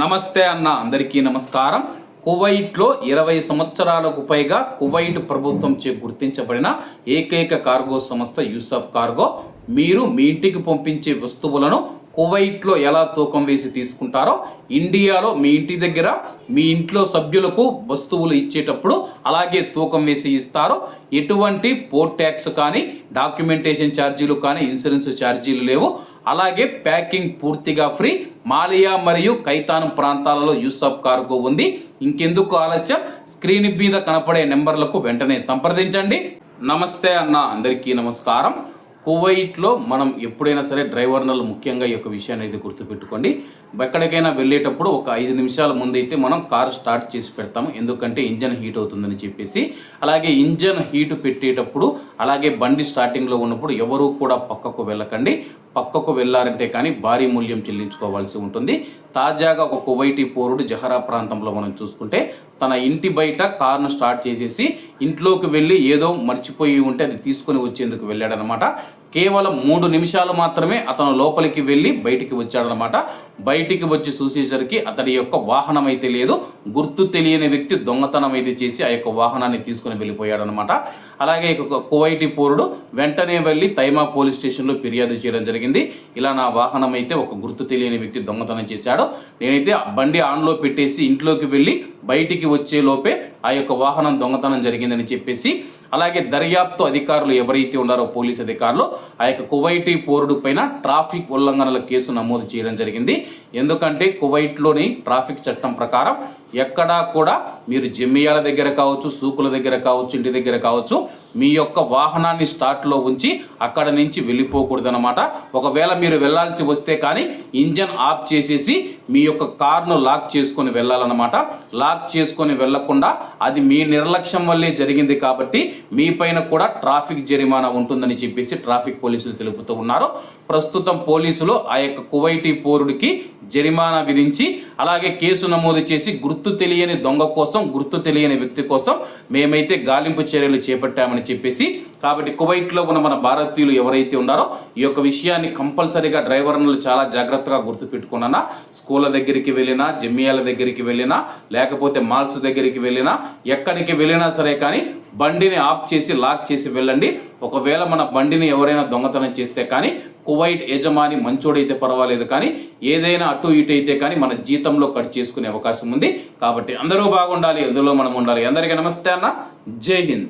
నమస్తే అన్న, అందరికీ నమస్కారం. కువైట్లో 20 సంవత్సరాలకు పైగా కువైట్ ప్రభుత్వం చే గుర్తించబడిన ఏకైక కార్గో సంస్థ యూసఫ్ కార్గో. మీరు మీ ఇంటికి పంపించే వస్తువులను కువైట్లో ఎలా తూకం వేసి తీసుకుంటారో, ఇండియాలో మీ ఇంటి దగ్గర మీ ఇంట్లో సభ్యులకు వస్తువులు ఇచ్చేటప్పుడు అలాగే తూకం వేసి ఇస్తారు. ఎటువంటి పోర్ట్ ట్యాక్స్ కానీ, డాక్యుమెంటేషన్ ఛార్జీలు కానీ, ఇన్సూరెన్స్ ఛార్జీలు లేవు. అలాగే ప్యాకింగ్ పూర్తిగా ఫ్రీ. మాలియా మరియు కైతాన్ ప్రాంతాలలో యూసఫ్ కార్గో ఉంది. ఇంకెందుకు ఆలస్యం, స్క్రీన్ మీద కనపడే నెంబర్లకు వెంటనే సంప్రదించండి. నమస్తే అన్న, అందరికీ నమస్కారం. కువైట్లో మనం ఎప్పుడైనా సరే డ్రైవర్నలు ముఖ్యంగా ఈ యొక్క విషయాన్ని అయితే గుర్తుపెట్టుకోండి. ఎక్కడికైనా వెళ్ళేటప్పుడు ఒక 5 నిమిషాల ముందైతే మనం కారు స్టార్ట్ చేసి పెడతాము, ఎందుకంటే ఇంజన్ హీట్ అవుతుందని చెప్పేసి. అలాగే ఇంజన్ హీట్ పెట్టేటప్పుడు, అలాగే బండి స్టార్టింగ్లో ఉన్నప్పుడు ఎవరూ కూడా పక్కకు వెళ్ళకండి. పక్కకు వెళ్ళారంటే కానీ భారీ మూల్యం చెల్లించుకోవాల్సి ఉంటుంది. తాజాగా ఒక కువైటీ పౌరుడు జహరా ప్రాంతంలో మనం చూసుకుంటే తన ఇంటి బయట కారును స్టార్ట్ చేసేసి ఇంట్లోకి వెళ్ళి ఏదో మర్చిపోయి ఉంటే అది తీసుకొని వచ్చేందుకు వెళ్ళాడనమాట. కేవలం 3 నిమిషాలు మాత్రమే అతను లోపలికి వెళ్ళి బయటికి వచ్చాడనమాట. బయటికి వచ్చి చూసేసరికి అతడి యొక్క వాహనం అయితే లేదు. గుర్తు తెలియని వ్యక్తి దొంగతనం అయితే చేసి ఆ యొక్క వాహనాన్ని తీసుకుని వెళ్ళిపోయాడనమాట. అలాగే కువైటీ పౌరుడు వెంటనే వెళ్ళి తైమా పోలీస్ స్టేషన్లో ఫిర్యాదు చేయడం జరిగింది. ఇలా నా వాహనం అయితే ఒక గుర్తు తెలియని వ్యక్తి దొంగతనం చేశాడు, నేనైతే బండి ఆన్లో పెట్టేసి ఇంట్లోకి వెళ్ళి బయటికి వచ్చే లోపే ఆ యొక్క వాహనం దొంగతనం జరిగిందని చెప్పేసి. అలాగే దర్యాప్తు అధికారులు ఎవరైతే ఉన్నారో పోలీస్ అధికారులు ఆ యొక్క కువైటీ పౌరుడు పైన ట్రాఫిక్ ఉల్లంఘనల కేసు నమోదు చేయడం జరిగింది. ఎందుకంటే కువైట్లోని ట్రాఫిక్ చట్టం ప్రకారం ఎక్కడా కూడా మీరు జమియాల దగ్గర కావచ్చు, సూకుల దగ్గర కావచ్చు, ఇంటి దగ్గర కావచ్చు, మీ యొక్క వాహనాన్ని స్టార్ట్లో ఉంచి అక్కడ నుంచి వెళ్ళిపోకూడదన్నమాట. ఒకవేళ మీరు వెళ్ళాల్సి వస్తే కానీ ఇంజన్ ఆఫ్ చేసేసి మీ యొక్క కార్ను లాక్ చేసుకొని వెళ్ళాలన్నమాట. లాక్ చేసుకొని వెళ్లకుండా అది మీ నిర్లక్ష్యం వల్లే జరిగింది కాబట్టి మీ పైన కూడా ట్రాఫిక్ జరిమానా ఉంటుందని చెప్పేసి ట్రాఫిక్ పోలీసులు తెలుపుతూ ఉన్నారు. ప్రస్తుతం పోలీసులు ఆ యొక్క కువైటీ పౌరుడికి జరిమానా విధించి అలాగే కేసు నమోదు చేసి గుర్తు తెలియని దొంగ కోసం, గుర్తు తెలియని వ్యక్తి కోసం మేమైతే గాలింపు చర్యలు చేపట్టామని చెప్పేసి. కాబట్టి కువైట్లో ఉన్న మన భారతీయులు ఎవరైతే ఉన్నారో ఈ యొక్క విషయాన్ని కంపల్సరీగా డ్రైవర్లు చాలా జాగ్రత్తగా గుర్తుపెట్టుకున్నా. స్కూళ్ళ దగ్గరికి వెళ్ళినా, జమియాల దగ్గరికి వెళ్ళినా, లేకపోతే మాల్స్ దగ్గరికి వెళ్ళినా, ఎక్కడికి వెళ్ళినా సరే కానీ బండిని ఆఫ్ చేసి లాక్ చేసి వెళ్ళండి. ఒకవేళ మన బండిని ఎవరైనా దొంగతనం చేస్తే కానీ కువైట్ యజమాని మంచోడైతే పర్వాలేదు, కానీ ఏదైనా అటు ఇటు అయితే కానీ మన జీతంలో కట్ చేసుకునే అవకాశం ఉంది. కాబట్టి అందరూ బాగుండాలి, అందులో మనం ఉండాలి. అందరికీ నమస్తే అన్న, జై హింద్.